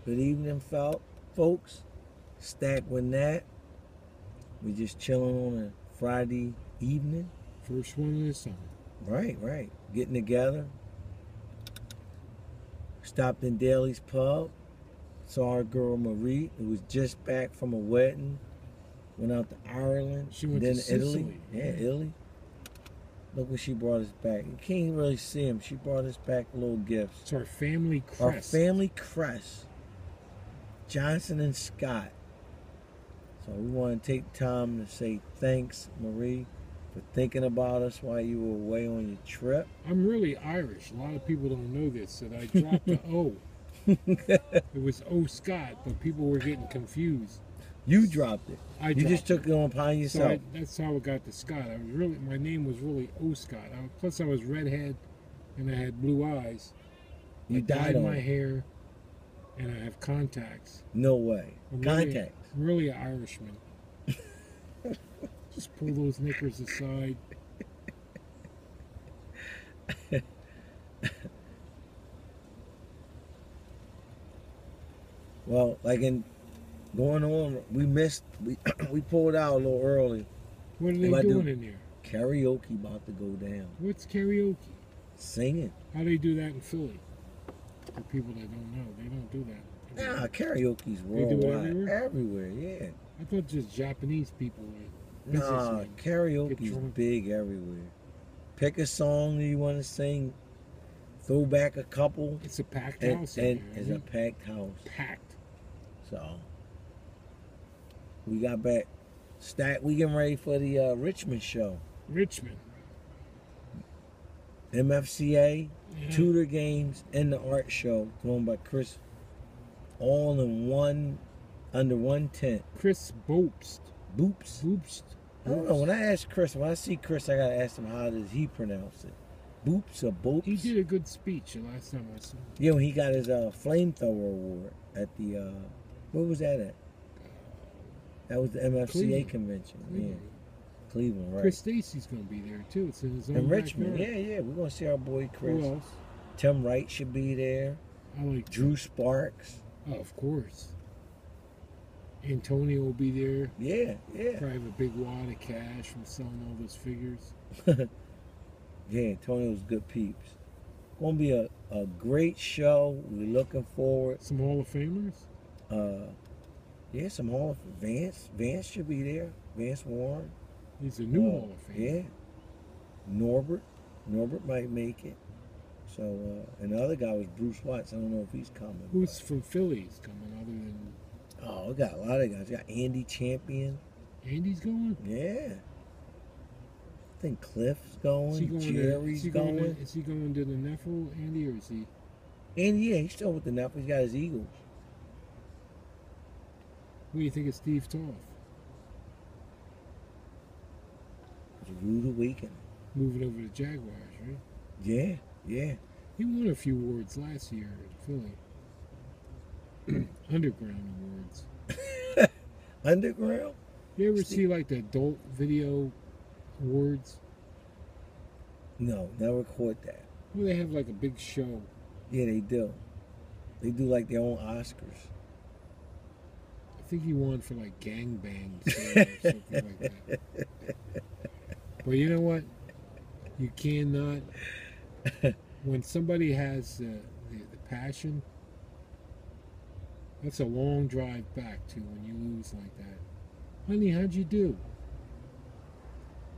Good evening, folks. Stack with Nat. We just chilling on a Friday evening. First one of the summer. Right. Getting together. Stopped in Daly's Pub. Saw our girl Marie, who was just back from a wedding. Went out to Ireland. She went then to Sicily. Italy. Yeah, Italy. Look what she brought us back. You can't really see them. She brought us back little gifts. It's our family crest. Our family crest. Johnson and Scott. So we want to take time to say thanks, Marie, for thinking about us while you were away on your trip. I'm really Irish. A lot of people don't know this, that I dropped the O. It was O Scott, but people were getting confused. You dropped it. You just took it on upon yourself. So that's how it got to Scott. My name was really O Scott. Plus I was redhead and I had blue eyes. You I dyed on my it. hair and I have contacts. No way. Contacts. I'm really an Irishman. Just pull those knickers aside. Well, like in going on, we pulled out a little early. What are they doing in there? Karaoke about to go down. What's karaoke? Singing. How do they do that in Philly? For people that don't know, they don't do that. Nah, karaoke's worldwide. They do it everywhere, yeah. I thought just Japanese people were. Nah, karaoke's big everywhere. Pick a song that you want to sing, throw back a couple. It's a packed house. And it's a packed house. Packed. So, we got back. We getting ready for the Richmond show. Richmond. MFCA, Tudor Games, and the art show thrown by Chris. All in one, under one tent. Chris Boopst. Boopst. I don't know. When I see Chris, I gotta ask him how does he pronounce it. Boops or Boops? He did a good speech the last time I saw him. Yeah, when he got his flamethrower award at the where was that at? That was the MFCA convention. Yeah, Cleveland, right? Chris Stacy's gonna be there too. It's in his own Richmond. backyard. Yeah, we're gonna see our boy Chris. Who else? Tim Wright should be there. I like Drew Sparks. Oh, of course. Antonio will be there. Yeah. Probably have a big wad of cash from selling all those figures. Yeah, Antonio's good peeps. Gonna be a great show. We're looking forward. Some Hall of Famers? Yeah, some Hall of Vance. Vance should be there. Vance Warren. He's a new Hall of Famer. Yeah. Norbert might make it. So, and the other guy was Bruce Watts. I don't know if he's coming. Who's from Philly's coming other than... Oh, we got a lot of guys. We got Andy Champion. Andy's going? Yeah. I think Cliff's going. Jerry's going. Is he going to the Neffel, Andy, or is he... Andy, yeah, he's still with the Neffel. He's got his Eagles. What do you think of Steve Toth? It's a rude awakening. Moving over to Jaguars, right? Yeah. He won a few awards last year in Philly. Underground awards. Underground? You ever see like the adult video awards? No, never caught that. Well, they have like a big show. Yeah, they do. They do like their own Oscars. I think he won for like gangbangs or something like that. But you know what? You cannot. When somebody has the passion, that's a long drive back to when you lose like that. Honey, how'd you do?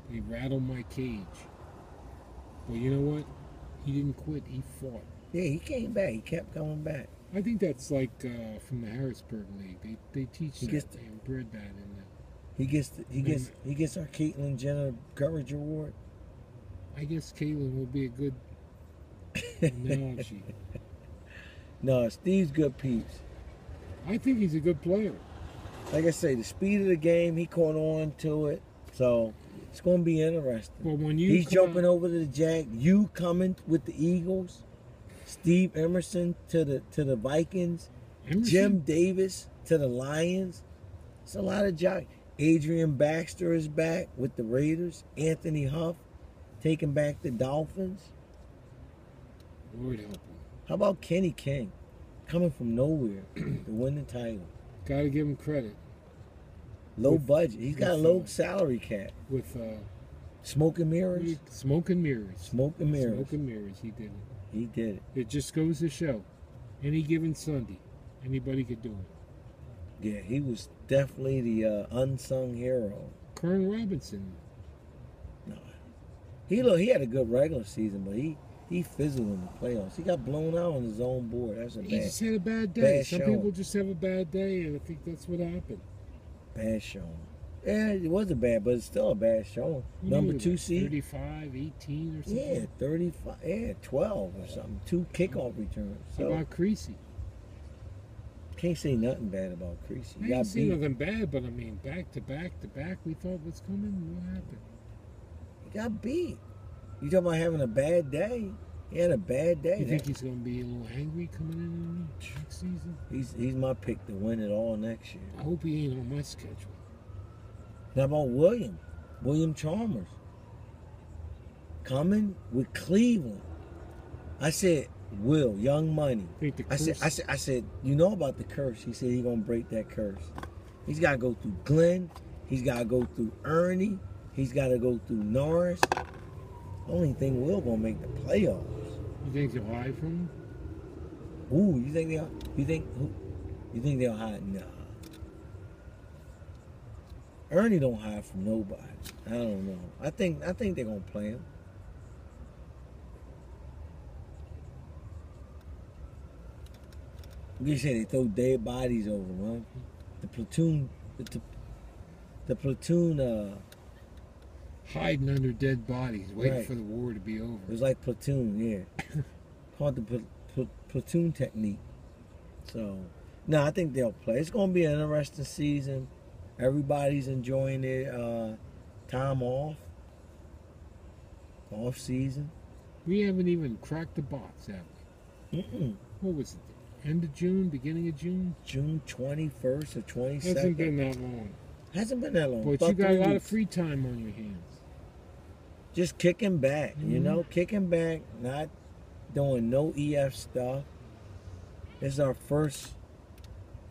He rattled my cage. But you know what? He didn't quit. He fought. Yeah, he came back. He kept coming back. I think that's like from the Harrisburg League. They teach that and bred that in them. He gets our Caitlyn Jenner Courage Award. I guess Caitlyn would be a good analogy. No, Steve's good peeps. I think he's a good player. Like I say, the speed of the game, he caught on to it. So it's going to be interesting. Well, when he's jumping over to the Jag, you coming with the Eagles, Steve Emerson to the Vikings, Jim Davis to the Lions. It's a lot of jock. Adrian Baxter is back with the Raiders. Anthony Huff taking back the Dolphins. Lord help him. How about Kenny King? coming from nowhere to win the title. Got to give him credit. Low budget. He's got a low salary cap. With smoke and mirrors. Smoke and mirrors. Smoke and mirrors. Smoke and mirrors. He did it. He did it. It just goes to show, any given Sunday, anybody could do it. Yeah, he was definitely the unsung hero. Kern Robinson. No, he had a good regular season, but he fizzled in the playoffs. He got blown out on his own board. That's a He bad. just had a bad day. Bad Some showing. people just have a bad day, and I think that's what happened. Bad showing. Yeah, it wasn't bad, but it's still a bad showing. Number 2 seed. 35, 18 or something. Yeah, 35. Yeah, 12 or something. 2 kickoff returns. How So about Creasy? can't say nothing bad about Creasy. I didn't see nothing bad, but I mean, back to back, we thought was coming. What happened? He got beat. You talking about having a bad day? He had a bad day. You think he's going to be a little angry coming in next season? He's my pick to win it all next year. I hope he ain't on my schedule. How about William Chalmers coming with Cleveland? I said, Will, Young Money. I said, you know about the curse. He said he's gonna break that curse. He's gotta go through Glenn. He's gotta go through Ernie. He's gotta go through Norris. Only thing Will gonna make the playoffs. You think they'll hide from him? Ooh, you think they'll hide? Nah. Ernie don't hide from nobody. I don't know. I think they're gonna play him. You say they throw dead bodies over him, huh? The platoon. Hiding under dead bodies, waiting Right. for the war to be over. It was like platoon, yeah. Called the platoon technique. So, no, I think they'll play. It's gonna be an interesting season. Everybody's enjoying their time off season. We haven't even cracked the box, have we? What was it? End of June, beginning of June? June 21st or 22nd. Hasn't been that long. Hasn't been that long. But About you got 3 a lot of weeks. free time on your hands. Just kicking back, you know, kicking back, not doing no EF stuff. This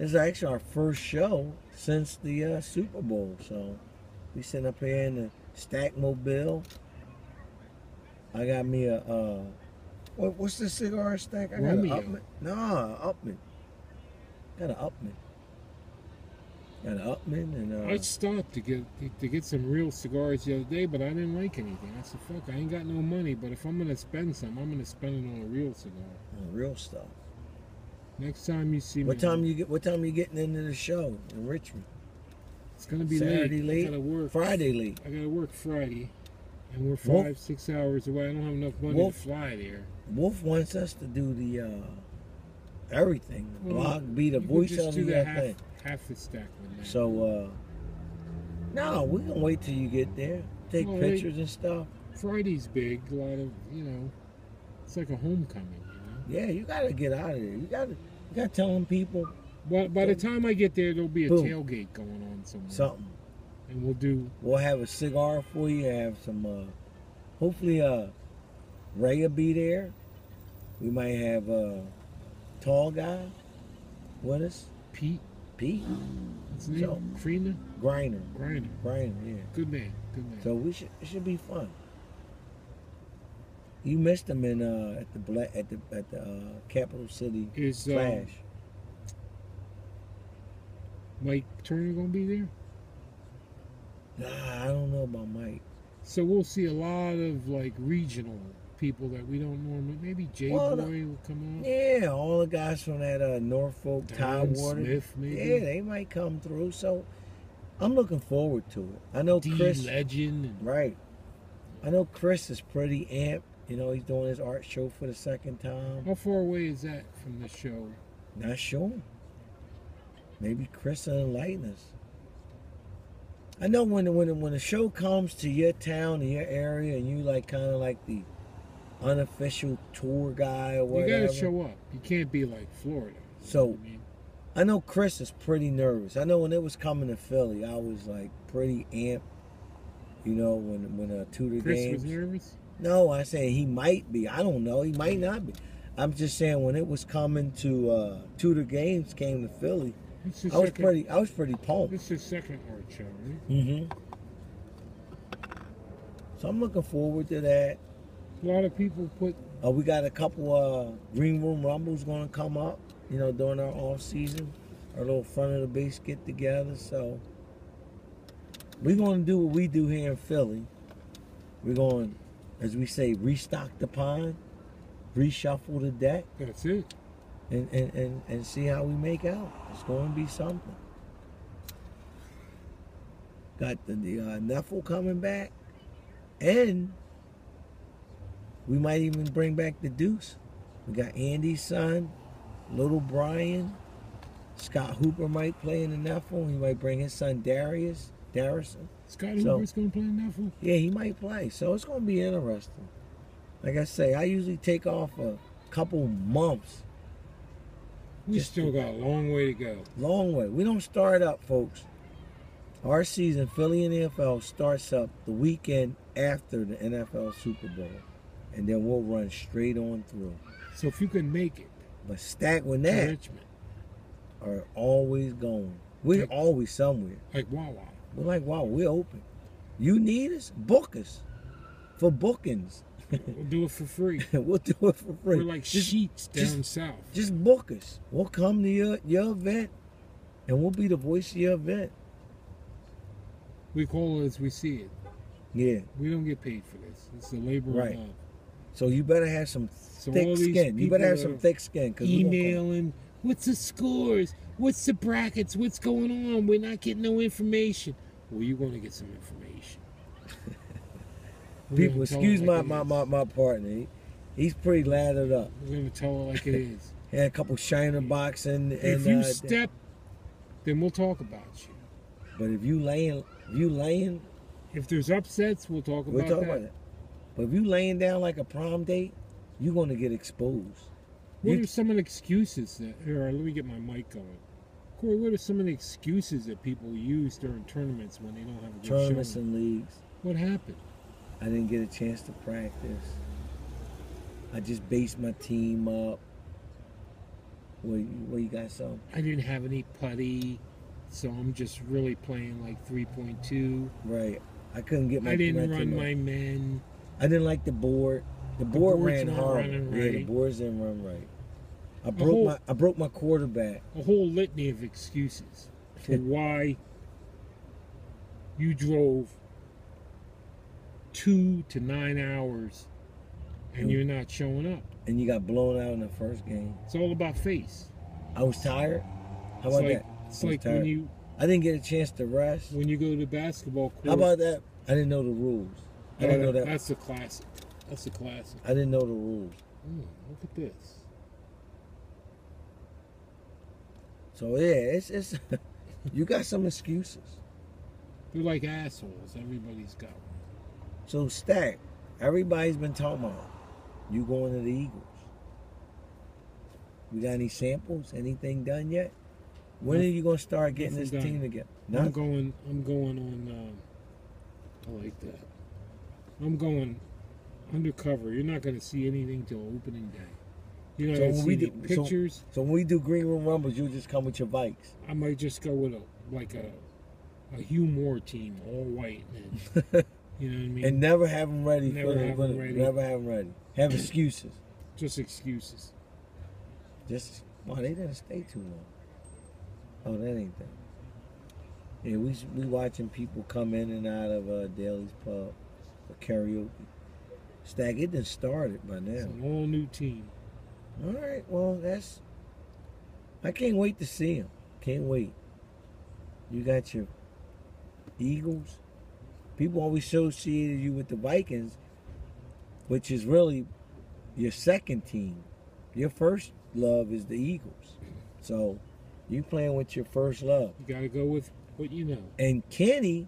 is actually our first show since the Super Bowl. So we sitting up here in the Stack Mobile. I got me a what's the cigar stack? I got an Romeo. Upman. Nah, Upman. Got an Upman. Got an Upman and I stopped to get some real cigars the other day, but I didn't like anything. I said, "Fuck, I ain't got no money, but if I'm gonna spend some, I'm gonna spend it on a real cigar." real stuff. Next time you see me, What time you getting into the show in Richmond? it's gonna be Saturday late. late? I gotta work. Friday late. I gotta work Friday, and we're Wolf- 5-6 hours away. I don't have enough money Wolf- to fly there. Wolf wants us to do the everything. The Well, blog, be the you could voice just of do the the thing. half the stack with that. So no, we can wait till you get there. Take Well, pictures and stuff. Friday's big. A lot of it's like a homecoming. Yeah, you gotta get out of there. You gotta tell them people Well, by the time I get there, there'll be a Boom. tailgate going on somewhere. something. And We'll have a cigar for you. Have some. Hopefully, Ray will be there. We might have a tall guy with us. Pete. What's his name? So- Freeman? Griner, Griner. yeah. Good man. So it should be fun. You missed him in at the Capital City Is Flash. Mike Turner gonna be there? Nah, I don't know about Mike. So we'll see a lot of like regional people that we don't normally. Maybe Well, Boy will come out. Yeah, all the guys from that Norfolk Don Tidewater. Smith, maybe. Yeah, they might come through. So I'm looking forward to it. I know D Chris. Legend. And Right. I know Chris is pretty amped. You know, he's doing his art show for the second time. how far away is that from the show? Not sure. Maybe Chris will enlighten us. I know when a show comes to your town, to your area, and you like kind of like the unofficial tour guy or You whatever. gotta show up. You can't be like Florida. You So- know what I mean? I know Chris is pretty nervous. I know when it was coming to Philly, I was like pretty amped. You know, when Tudor Chris games. was nervous. No, I say he might be. I don't know. He might not be. I'm just saying when it was coming to Tudor Games came to Philly, This is I was second- pretty pumped. This is second art show, right? Mm-hmm. So I'm looking forward to that. A lot of people put. We got a couple Green Room Rumbles going to come up, during our off season, our little front of the base get together. So we're going to do what we do here in Philly. We're going, as we say, restock the pond, reshuffle the deck, That's it. and see how we make out. It's going to be something. Got the Neffel coming back, and we might even bring back the Deuce. We got Andy's son, little Brian. Scott Hooper might play in the Neffel. He might bring his son Darrison. Scott Hooper's going to play Neffel? Yeah, he might play. So it's going to be interesting. Like I say, I usually take off a couple months. We still got a long way to go. Long way. We don't start up, folks. Our season, Philly and the NFL, starts up the weekend after the NFL Super Bowl. And then we'll run straight on through. So if you can make it, But Stack with to that Richmond, are always going. We're always somewhere. like Wawa, We're like, wow, we're open. You need us? Book us. For bookings. we'll do it for free. We'll do it for free. We're like sheets down south. Just book us. We'll come to your event, and we'll be the voice of your event. We call it as we see it. Yeah. We don't get paid for this. It's a labor Right. of love. So you better have some So thick all these skin. You better have people some thick skin. Cause we gonna come. Emailing, what's the scores? What's the brackets? What's going on? We're not getting no information. Well, you're going to get some information. We're People, gonna tell excuse it my, like it my, is. my partner. He's pretty lathered up. We're going to tell it like it is. Had a couple Shiner box and If you step, then we'll talk about you. but if you laying, If there's upsets, we'll talk we'll about talk that. about it. But if you laying down like a prom date, you're gonna get exposed. What You- are some of the excuses that? Here, let me get my mic going. Corey, what are some of the excuses that people use during tournaments when they don't have a good Tournaments showing? and leagues. What happened? I didn't get a chance to practice. I just based my team up. What you got some? I didn't have any putty, so I'm just really playing like 3.2. Right. I couldn't get my I didn't direction run right. my men. I didn't like the board. The board board's ran not hard. running Yeah, the right. boards didn't run right. whole- I broke my quarterback. A whole litany of excuses for why you drove 2 to 9 hours and you're not showing up. And you got blown out in the first game. It's all about face. I was tired. How It's about like, that? It's I was like tired. I didn't get a chance to rest. when you go to basketball court. How about that? I didn't know the rules. I didn't know that. That's a classic. That's a classic. I didn't know the rules. Look at this. So yeah, it's you got some excuses. They're like assholes. Everybody's got one. So Stack, everybody's been talking about you going to the Eagles. We got any samples? Anything done yet? When are you gonna start getting this Nothing team done. together? I'm going on. I like that. I'm going undercover. You're not going to see anything till opening day. You're not So going to when see we any do- pictures. So when we do Green Room Rumbles, you'll just come with your bikes. I might just go with a Hugh Moore team, all white. And, you know what I mean? And never have them ready. Never have 'em ready. Never have them ready. Have excuses. Just excuses. Just they didn't stay too long. Oh, that ain't that. Yeah, we watching people come in and out of Daly's Pub for karaoke. Stack, it done started by It's now. an all new team. All right, well I can't wait to see them. Can't wait. You got your Eagles. People always associated you with the Vikings, which is really your second team. Your first love is the Eagles. So you playing with your first love. You got to go with what you know. And Kenny,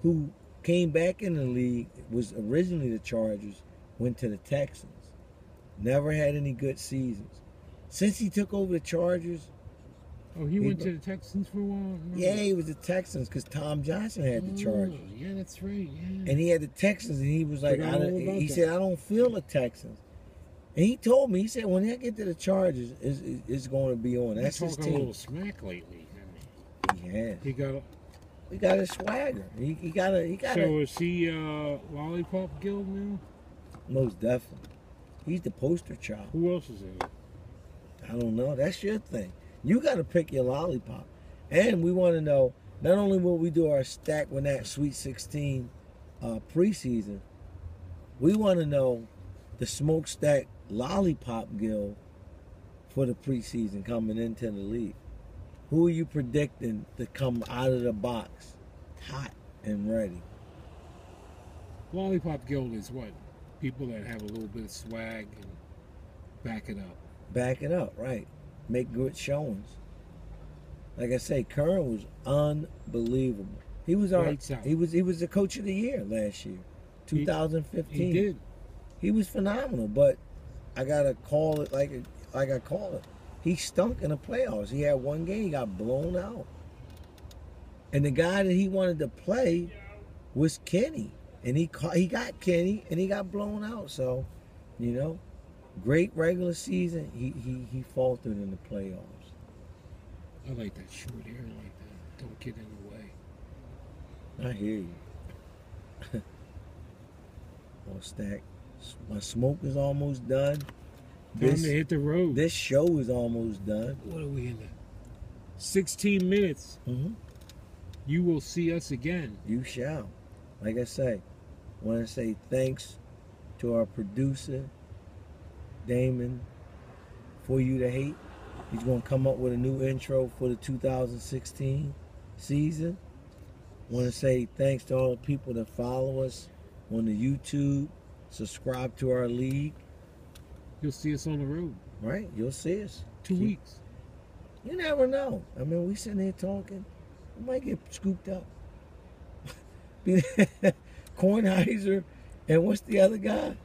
who came back in the league, was originally the Chargers, went to the Texans. Never had any good seasons. Since he took over the Chargers, Oh, he went to the Texans for a while? yeah, he was the Texans because Tom Johnson had the Chargers. Oh, yeah, that's right. Yeah. And he had the Texans, and he was like, Forgot all about he that. said, I don't feel the Texans. And he told me, he said, when they get to the Chargers, it's going to be on. That's He's his talking a team. little smack lately. He has. He got. He got a swagger. He got a. So is he Lollipop Guild now? Most definitely. He's the poster child. Who else is in it? I don't know. That's your thing. You got to pick your lollipop. And we want to know, not only will we do our stack with that Sweet 16 preseason, we want to know the smokestack lollipop guild for the preseason coming into the league. Who are you predicting to come out of the box hot and ready? Lollipop Guild is what? People that have a little bit of swag and back it up. Back it up, right. Make good showings. Like I say, Curran was unbelievable. He was he was the coach of the year last year, 2015. He did. He was phenomenal, but I gotta call it like I call it. He stunk in the playoffs. He had one game, he got blown out. And the guy that he wanted to play was Kenny. And he got Kenny and he got blown out. So, you know, great regular season. He faltered in the playoffs. I like that short hair like that. Don't get in the way. I hear you. Well, Stack, my smoke is almost done. Time to hit the road. This show is almost done. What are we in there? 16 minutes. Mm-hmm. You will see us again. You shall. Like I say, I want to say thanks to our producer, Damon, For You to Hate. He's going to come up with a new intro for the 2016 season. I want to say thanks to all the people that follow us on the YouTube, subscribe to our league. You'll see us on the road. Right, you'll see us. 2 weeks. You never know. I mean, we sitting here talking. We might get scooped up. Kornheiser, and what's the other guy?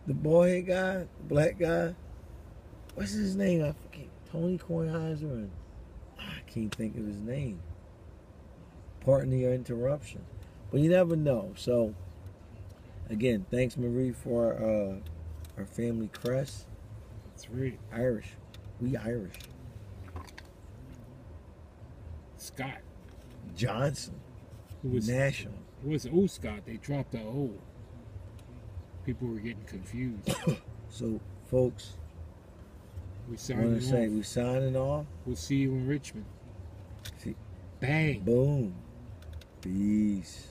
The bald-head guy, the black guy. What's his name? I forget. Tony Kornheiser, and I can't think of his name. Pardon the interruption. But you never know. So, again, thanks, Marie, for our family crest. That's right. Irish. We Irish. Scott Johnson. Who was National. It was O Scott. They dropped the O. People were getting confused. So, folks, We I signing want to say off. we signing off. We'll see you in Richmond. See, Bang. boom. Peace.